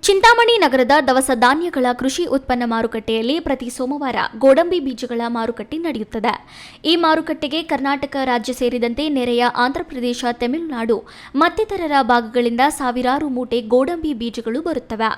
ಚಿಂತಾಮಣಿ ನಗರದ ದವಸ ಧಾನ್ಯಗಳ ಕೃಷಿ ಉತ್ಪನ್ನ ಮಾರುಕಟ್ಟೆಯಲ್ಲಿ ಪ್ರತಿ ಸೋಮವಾರ ಗೋಡಂಬಿ ಬೀಜಗಳ ಮಾರುಕಟ್ಟೆ ನಡೆಯುತ್ತದೆ. ಈ ಮಾರುಕಟ್ಟೆಗೆ ಕರ್ನಾಟಕ ರಾಜ್ಯ ಸೇರಿದಂತೆ ನೆರೆಯ ಆಂಧ್ರಪ್ರದೇಶ, ತಮಿಳುನಾಡು ಮತ್ತಿತರರ ಭಾಗಗಳಿಂದ ಸಾವಿರಾರು ಮೂಟೆ ಗೋಡಂಬಿ ಬೀಜಗಳು ಬರುತ್ತವೆ.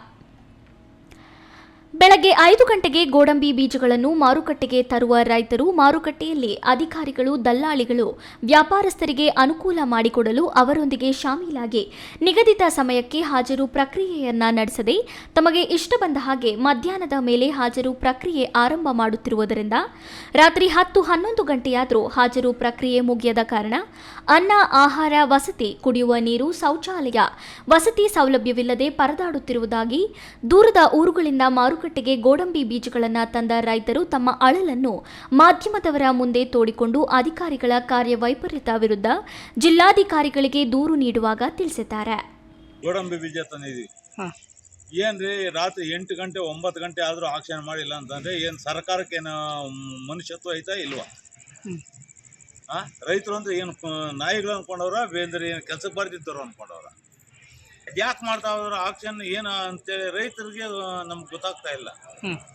ಬೆಳಗ್ಗೆ 5 ಗಂಟೆಗೆ ಗೋಡಂಬಿ ಬೀಜಗಳನ್ನು ಮಾರುಕಟ್ಟೆಗೆ ತರುವ ರೈತರು ಮಾರುಕಟ್ಟೆಯಲ್ಲಿ ಅಧಿಕಾರಿಗಳು, ದಲ್ಲಾಳಿಗಳು, ವ್ಯಾಪಾರಸ್ಥರಿಗೆ ಅನುಕೂಲ ಮಾಡಿಕೊಡಲು ಅವರೊಂದಿಗೆ ಶಾಮೀಲಾಗಿ ನಿಗದಿತ ಸಮಯಕ್ಕೆ ಹಾಜರು ಪ್ರಕ್ರಿಯೆಯನ್ನ ನಡೆಸದೆ ತಮಗೆ ಇಷ್ಟ ಬಂದ ಹಾಗೆ ಮಧ್ಯಾಹ್ನದ ಮೇಲೆ ಹಾಜರು ಪ್ರಕ್ರಿಯೆ ಆರಂಭ ಮಾಡುತ್ತಿರುವುದರಿಂದ ರಾತ್ರಿ 10-11 ಗಂಟೆಯಾದರೂ ಹಾಜರು ಪ್ರಕ್ರಿಯೆ ಮುಗಿಯದ ಕಾರಣ ಅನ್ನ, ಆಹಾರ, ವಸತಿ, ಕುಡಿಯುವ ನೀರು, ಶೌಚಾಲಯ, ವಸತಿ ಸೌಲಭ್ಯವಿಲ್ಲದೆ ಪರದಾಡುತ್ತಿರುವುದಾಗಿ ದೂರದ ಊರುಗಳಿಂದ ಮಾರುಕಟ್ಟೆಗೆ ಗೋಡಂಬಿ ಬೀಜಗಳನ್ನು ತಂದ ರೈತರು ತಮ್ಮ ಅಳಲನ್ನು ಮಾಧ್ಯಮದವರ ಮುಂದೆ ತೋಡಿಕೊಂಡು ಅಧಿಕಾರಿಗಳ ಕಾರ್ಯವೈಪರ್ಯದ ವಿರುದ್ಧ ಜಿಲ್ಲಾಧಿಕಾರಿಗಳಿಗೆ ದೂರು ನೀಡುವಾಗ ತಿಳಿಸಿದ್ದಾರೆ. ಗೋಡಂಬಿ ಬೀಜ ತಂದಿದ್ವಿ, ಏನ್ರಿ ರಾತ್ರಿ 8 ಗಂಟೆ 9 ಗಂಟೆ ಆದರೂ ಆಕ್ಷನ್ ಮಾಡಿಲ್ಲ ಅಂತಂದ್ರೆ ಏನು ಸರ್ಕಾರಕ್ಕೆ ಏನು ಮನುಷ್ಯತ್ವ ಐತಾ ಇಲ್ವಾ? ರೈತರು ಅಂದ್ರೆ ಏನು ನಾಯಿಗಳು ಅನ್ಕೊಂಡವ್ರ, ಬೇಂದ್ರೆ ಏನು ಕೆಲಸಕ್ಕೆ ಬರ್ತಿದ್ದವ್ರು ಅನ್ಕೊಂಡವ್ರ? ಯಾಕೆ ಮಾಡ್ತಾ ಹೋದ್ರ ಆಕ್ಷನ್ ಏನು ಅಂತೇಳಿ ರೈತರಿಗೆ ನಮ್ಗೆ ಗೊತ್ತಾಗ್ತಾ ಇಲ್ಲ.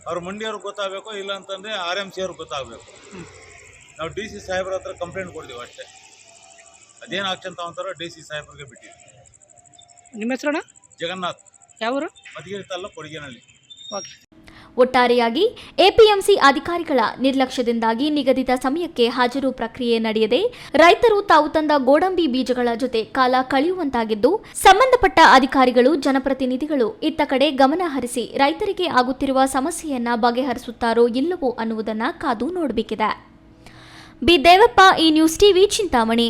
ಅವ್ರ ಮಂಡಿಯವ್ರಿಗೆ ಗೊತ್ತಾಗಬೇಕು, ಇಲ್ಲ ಅಂತಂದ್ರೆ RMC ಅವ್ರಿಗೆ ಗೊತ್ತಾಗಬೇಕು. ನಾವು DC ಸಾಹೇಬ್ರ ಹತ್ರ ಕಂಪ್ಲೇಂಟ್ ಕೊಡ್ತೀವಿ ಅಷ್ಟೇ. ಅದೇನು ಆಕ್ಷನ್ ತಗೊಂತಾರೋ DC ಸಾಹೇಬ್ರಿಗೆ ಬಿಟ್ಟಿವಿ. ನಿಮ್ಮ ಹೆಸರು? ಜಗನ್ನಾಥ್. ಯಾವರು? ಮಧುಗಿರಿ ತಾಲೂಕು, ಕೊಡಗೇನಹಳ್ಳಿ. ಒಟ್ಟಾರೆಯಾಗಿ APMC ಅಧಿಕಾರಿಗಳ ನಿರ್ಲಕ್ಷ್ಯದಿಂದಾಗಿ ನಿಗದಿತ ಸಮಯಕ್ಕೆ ಹಾಜರು ಪ್ರಕ್ರಿಯೆ ನಡೆಯದೆ ರೈತರು ತಾವು ತಂದ ಗೋಡಂಬಿ ಬೀಜಗಳ ಜೊತೆ ಕಾಲ ಕಳೆಯುವಂತಾಗಿದ್ದು, ಸಂಬಂಧಪಟ್ಟ ಅಧಿಕಾರಿಗಳು, ಜನಪ್ರತಿನಿಧಿಗಳು ಇತ್ತ ಕಡೆ ಗಮನ ಹರಿಸಿ ರೈತರಿಗೆ ಆಗುತ್ತಿರುವ ಸಮಸ್ಯೆಯನ್ನ ಬಗೆಹರಿಸುತ್ತಾರೋ ಇಲ್ಲವೋ ಅನ್ನುವುದನ್ನು ಕಾದು ನೋಡಬೇಕಿದೆ. ಬಿ. ದೇವಪ್ಪ, ಈ ನ್ಯೂಸ್ ಟಿವಿ, ಚಿಂತಾಮಣಿ.